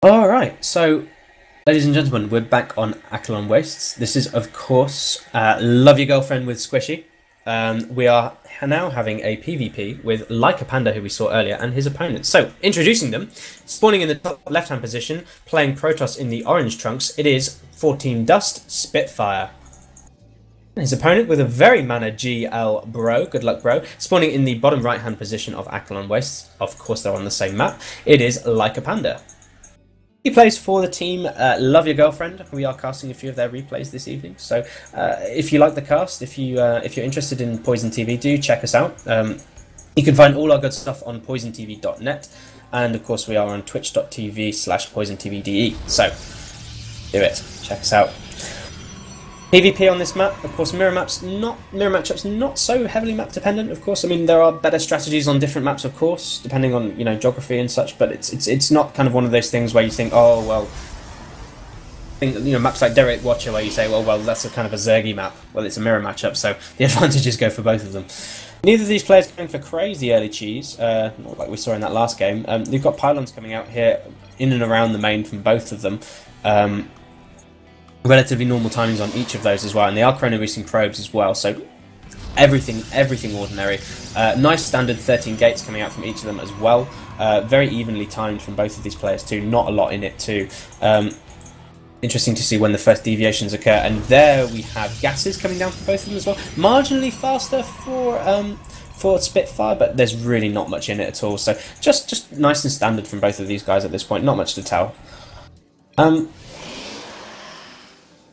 Alright, so ladies and gentlemen, we're back on Acheron Wastes. This is, of course, Love Your Girlfriend with Squishy. We are now having a PvP with LYGF.LikeAPanda, who we saw earlier, and his opponent. So, introducing them, spawning in the top left-hand position, playing Protoss in the orange trunks, it is 14 Dust.SpitFire. His opponent with a very mana GL Bro, good luck bro, spawning in the bottom right-hand position of Acheron Wastes. Of course, they're on the same map. It is LYGF.LikeAPanda. He plays for the team Love Your Girlfriend. We are casting a few of their replays this evening, so if you like the cast, if you're interested in Poison TV, do check us out. You can find all our good stuff on poisontv.net, and of course we are on twitch.tv/poisontvde. So do it, check us out. PvP on this map, of course, mirror matchups not so heavily map dependent. Of course, I mean there are better strategies on different maps, of course, depending on geography and such. But it's not kind of one of those things where you think, oh well, maps like Derek Watcher where you say, well that's a kind of a Zergy map. Well, it's a mirror matchup, so the advantages go for both of them. Neither of these players going for crazy early cheese, not like we saw in that last game. They've got pylons coming out here in and around the main from both of them. Relatively normal timings on each of those as well, and they are chrono boosting probes as well, so everything ordinary. Nice standard 13 gates coming out from each of them as well. Very evenly timed from both of these players too, not a lot in it too. Interesting to see when the first deviations occur, and there we have gases coming down from both of them as well. Marginally faster for Spitfire, but there's really not much in it at all, so just nice and standard from both of these guys at this point, not much to tell.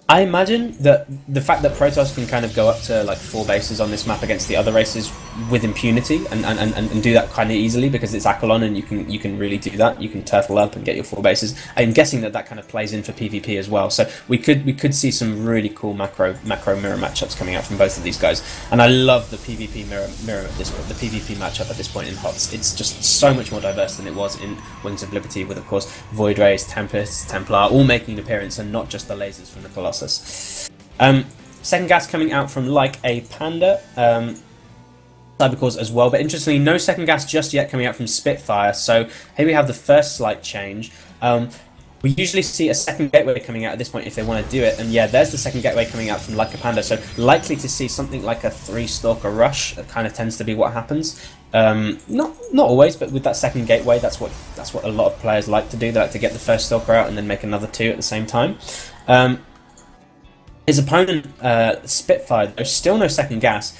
I imagine that the fact that Protoss can kind of go up to like 4 bases on this map against the other races with impunity and do that kind of easily because it's Acheron and you can really do that. You can turtle up and get your 4 bases. I'm guessing that kind of plays in for PvP as well. So we could see some really cool macro mirror matchups coming out from both of these guys. And I love the PvP mirror at this point, the PvP matchup at this point in HOTS. It's just so much more diverse than it was in Wings of Liberty, with of course Void Rays, Tempests, Templar all making an appearance and not just the lasers from the Colossus. Second gas coming out from LYGF.LikeAPanda, Cybercores as well, but interestingly no second gas just yet coming out from Spitfire, so here we have the first slight change. We usually see a second gateway coming out at this point if they want to do it, and yeah, there's the second gateway coming out from LYGF.LikeAPanda, so likely to see something like a 3-stalker rush. That kind of tends to be what happens. Not always, but with that second gateway, that's what a lot of players like to do. They like to get the first stalker out and then make another 2 at the same time. His opponent, Spitfire, there's still no second gas.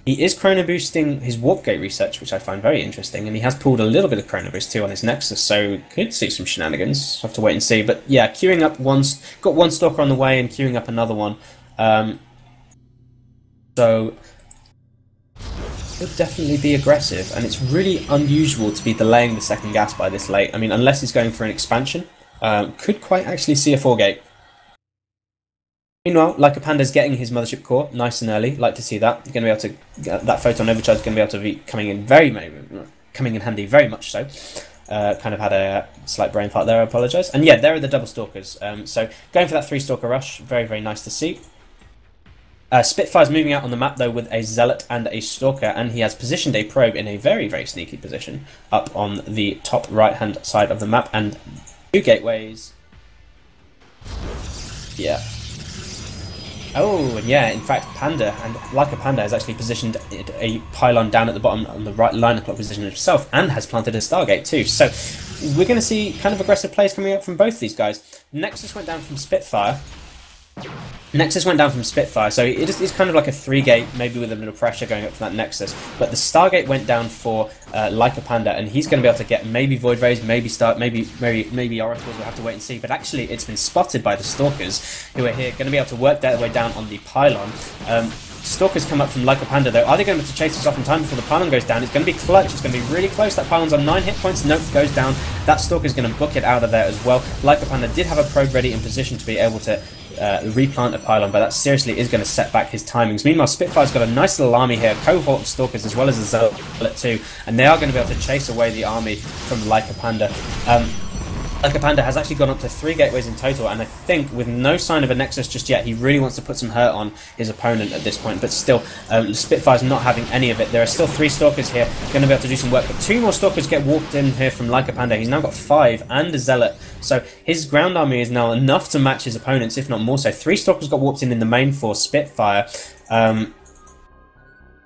He is chrono boosting his warp gate research, which I find very interesting, and he has pulled a little bit of chrono boost too on his Nexus, so could see some shenanigans. Have to wait and see. But yeah, queuing up got one stalker on the way and queuing up another one. So could definitely be aggressive, and it's really unusual to be delaying the second gas by this late. I mean, unless he's going for an expansion, could quite actually see a 4-gate. Meanwhile, LYGF.LikeAPanda's getting his mothership core nice and early. Like to see that. You're going to be able to get that photon overcharge is going to be able to be coming in handy, very much so. Kind of had a slight brain fart there. I apologise. And yeah, there are the double stalkers. So going for that 3-stalker rush, very nice to see. Spitfire's moving out on the map though with a zealot and a stalker, and he has positioned a probe in a very sneaky position up on the top right hand side of the map, and 2 gateways. Yeah. Oh, and yeah, in fact, Panda and LYGF.LikeAPanda has actually positioned a pylon down at the bottom on the right line o'clock position himself, and has planted a Stargate too. So we're going to see kind of aggressive plays coming out from both these guys. Nexus went down from Spitfire. So it's kind of like a 3-gate, maybe with a little pressure going up from that Nexus. But the Stargate went down for LYGF.LikeAPanda, and he's going to be able to get maybe Void Rays, maybe Oracles. We'll have to wait and see. But actually, it's been spotted by the Stalkers, who are here, going to be able to work their way down on the pylon. Stalkers come up from LYGF.LikeAPanda though. Are they going to be able to chase this off in time before the pylon goes down? It's going to be clutch. It's going to be really close. That pylon's on 9 hit points. Nope, goes down. That Stalker's going to book it out of there as well. LYGF.LikeAPanda did have a probe ready in position to be able to replant a pylon, but that seriously is going to set back his timings. Meanwhile, Spitfire's got a nice little army here, cohort of stalkers as well as a zealot too, and they are going to be able to chase away the army from LYGF.LikeAPanda. LYGF.LikeAPanda has actually gone up to 3 gateways in total, and I think with no sign of a Nexus just yet, he really wants to put some hurt on his opponent at this point, but still, Spitfire's not having any of it. There are still 3 Stalkers here, going to be able to do some work, but 2 more Stalkers get walked in here from LYGF.LikeAPanda. He's now got 5 and a Zealot, so his ground army is now enough to match his opponents, if not more so. 3 Stalkers got walked in the main for Spitfire.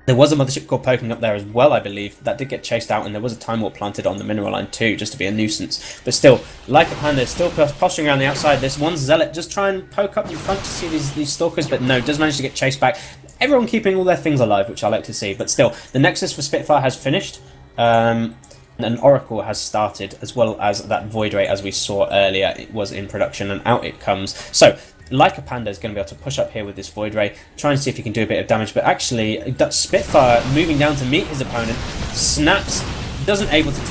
There was a Mothership Core poking up there as well, I believe. That did get chased out, and there was a Time Warp planted on the mineral line too, just to be a nuisance. But still, LYGF.LikeAPanda is still posturing around the outside. This one Zealot just try and poke up in front to see these Stalkers, but no, does manage to get chased back. Everyone keeping all their things alive, which I like to see. But still, the Nexus for Spitfire has finished. And an Oracle has started, as well as that Void Ray, as we saw earlier. It was in production, and out it comes. So, LYGF.LikeAPanda is going to be able to push up here with this Void Ray, try and see if he can do a bit of damage, but actually Spitfire moving down to meet his opponent, snaps, isn't able to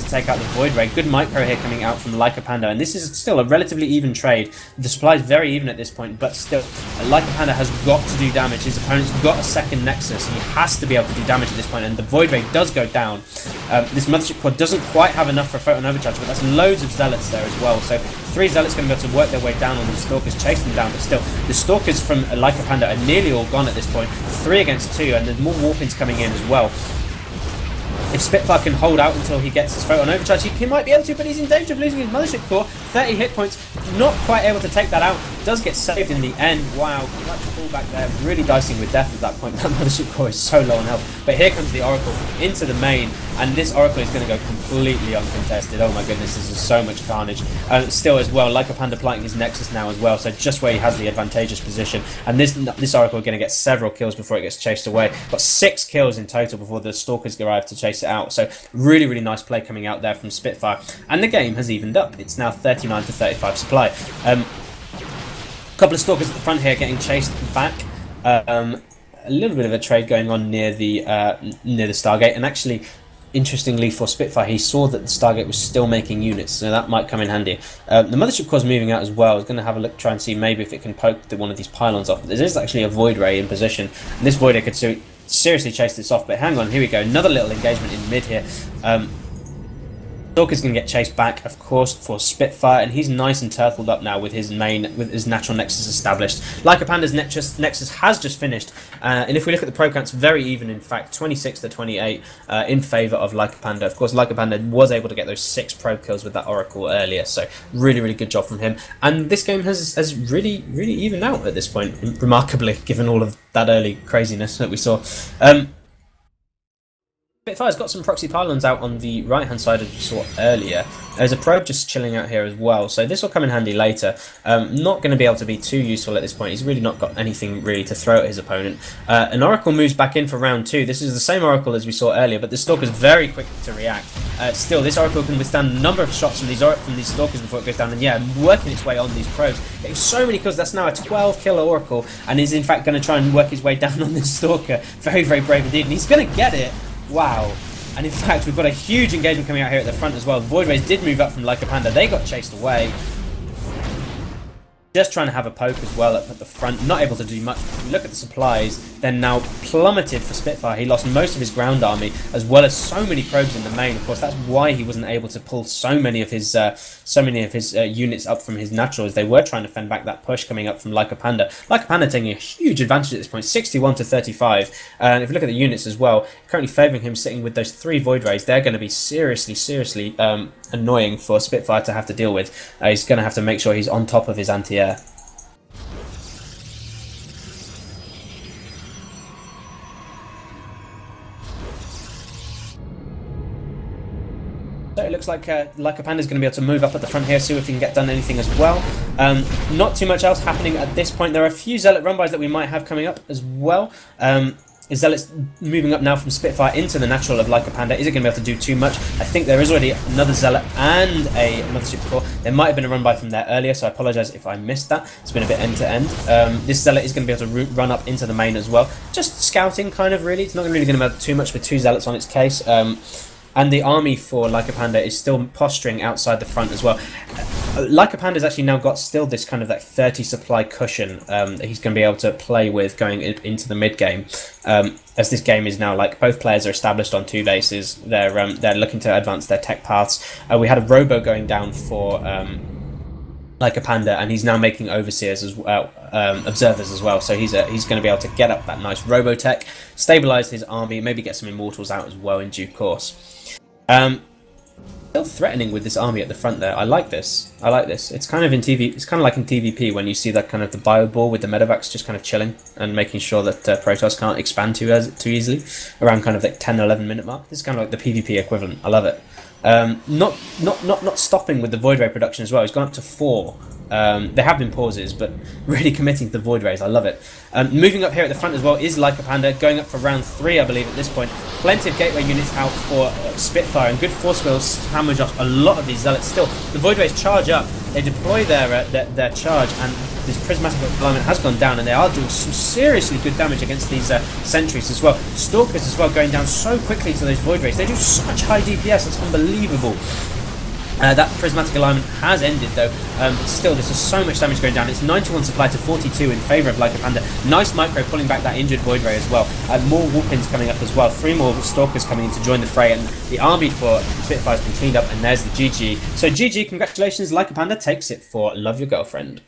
take out the Void Ray. Good micro here coming out from LYGF.LikeAPanda, and this is still a relatively even trade. The supply is very even at this point, but still, LYGF.LikeAPanda has got to do damage. His opponent's got a second Nexus. He has to be able to do damage at this point, and the Void Ray does go down. This Mothership Quad doesn't quite have enough for a Photon Overcharge, but that's loads of Zealots there as well. So 3 Zealots going to be able to work their way down on the Stalkers, chase them down, but still, the Stalkers from LYGF.LikeAPanda are nearly all gone at this point. 3 against 2, and there's more Warpings coming in as well. If Spitfire can hold out until he gets his Photon Overcharge, he might be able to, but he's in danger of losing his Mothership Core. 30 hit points, not quite able to take that out. Does get saved in the end. Wow, clutch pull back there, really dicing with death at that point. That Mothership Core is so low on health. But here comes the Oracle into the main, and this Oracle is going to go completely uncontested. Oh my goodness, this is so much carnage. Still as well, LYGF.LikeAPanda planting his Nexus now as well, so just where he has the advantageous position. And this Oracle is going to get several kills before it gets chased away. Got 6 kills in total before the Stalkers arrive to chase it out. So really, really nice play coming out there from Spitfire. And the game has evened up. It's now 39 to 35 supply. A couple of Stalkers at the front here getting chased back. A little bit of a trade going on near the Stargate, and actually, interestingly for Spitfire, he saw that the Stargate was still making units, so that might come in handy. The Mothership Core's moving out as well. I was going to have a look, try and see maybe if it can poke one of these pylons off. But there is actually a Void Ray in position, and this Void Ray could seriously chase this off. But hang on, here we go, another little engagement in mid here. Stalker's going to get chased back, of course, for Spitfire, and he's nice and turtled up now with his natural Nexus established. LYGF.LikeAPanda's Nexus has just finished, and if we look at the pro counts, very even, in fact, 26 to 28 in favour of LYGF.LikeAPanda. Of course, LYGF.LikeAPanda was able to get those 6 probe kills with that Oracle earlier, so really, really good job from him. And this game has really, really evened out at this point, remarkably, given all of that early craziness that we saw. Spitfire's got some proxy pylons out on the right-hand side, as we saw earlier. There's a probe just chilling out here as well, so this will come in handy later. Not going to be able to be too useful at this point. He's really not got anything really to throw at his opponent. An Oracle moves back in for round 2. This is the same Oracle as we saw earlier, but the Stalker's very quick to react. Still, this Oracle can withstand a number of shots from these Stalkers before it goes down, and yeah, working its way on these probes. Getting so many kills, that's now a 12-killer Oracle, and is in fact going to try and work his way down on this Stalker. Very, very brave indeed, and he's going to get it. Wow. And in fact, we've got a huge engagement coming out here at the front as well. Void Rays did move up from LYGF.LikeAPanda. They got chased away. Just trying to have a poke as well at the front. Not able to do much. If we look at the supplies, they're now plummeted for Spitfire. He lost most of his ground army, as well as so many probes in the main. Of course, that's why he wasn't able to pull so many of his units up from his naturals. They were trying to fend back that push coming up from LYGF.LikeAPanda. LYGF.LikeAPanda taking a huge advantage at this point, 61 to 35. And if you look at the units as well, currently favouring him sitting with those 3 Void Rays. They're going to be seriously annoying for Spitfire to have to deal with. He's going to have to make sure he's on top of his anti-air. So it looks like LYGF.LikeAPanda is going to be able to move up at the front here, see if he can get done anything as well. Not too much else happening at this point. There are a few Zealot run-bys that we might have coming up as well. Zealot's moving up now from Spitfire into the natural of LYGF.LikeAPanda. Is it going to be able to do too much? I think there is already another Zealot and a Mothership Core. There might have been a run-by from there earlier, so I apologise if I missed that. It's been a bit end-to-end. This Zealot is going to be able to run up into the main as well. Just scouting, kind of, really. It's not really going to matter too much with 2 Zealots on its case. And the army for LYGF.LikeAPanda is still posturing outside the front as well. LyGF.LikeAPanda's actually now got still this kind of like 30 supply cushion that he's going to be able to play with going into the mid game. As this game is now like both players are established on 2 bases, they're looking to advance their tech paths. We had a robo going down for LYGF.LikeAPanda, and he's now making overseers as well, observers as well. So he's going to be able to get up that nice robo tech, stabilize his army, maybe get some immortals out as well in due course. Still threatening with this army at the front there. I like this. I like this. It's kind of in TV. It's kind of like in TVP when you see that kind of the bio ball with the medevacs just kind of chilling and making sure that Protoss can't expand too easily around kind of like 10-11 minute mark. This is kind of like the PvP equivalent. I love it. Not stopping with the Void Ray production as well. He's gone up to 4. There have been pauses, but really committing to the Void Rays. I love it. Moving up here at the front as well is LYGF.LikeAPanda, going up for round 3, I believe, at this point. Plenty of gateway units out for Spitfire, and good force will sandwich off a lot of these zealots. Still, the Void Rays charge up, they deploy their charge, and this prismatic alignment has gone down, and they are doing some seriously good damage against these sentries as well. Stalkers as well going down so quickly to those Void Rays. They do such high DPS, it's unbelievable. That prismatic alignment has ended though, but still this is so much damage going down. It's 91 supply to 42 in favour of LYGF.LikeAPanda. Nice micro pulling back that injured Void Ray as well. More Warpins coming up as well. 3 more Stalkers coming in to join the fray, and the army for Spitfire has been cleaned up, and there's the GG. So GG, congratulations, LYGF.LikeAPanda takes it for Love Your Girlfriend.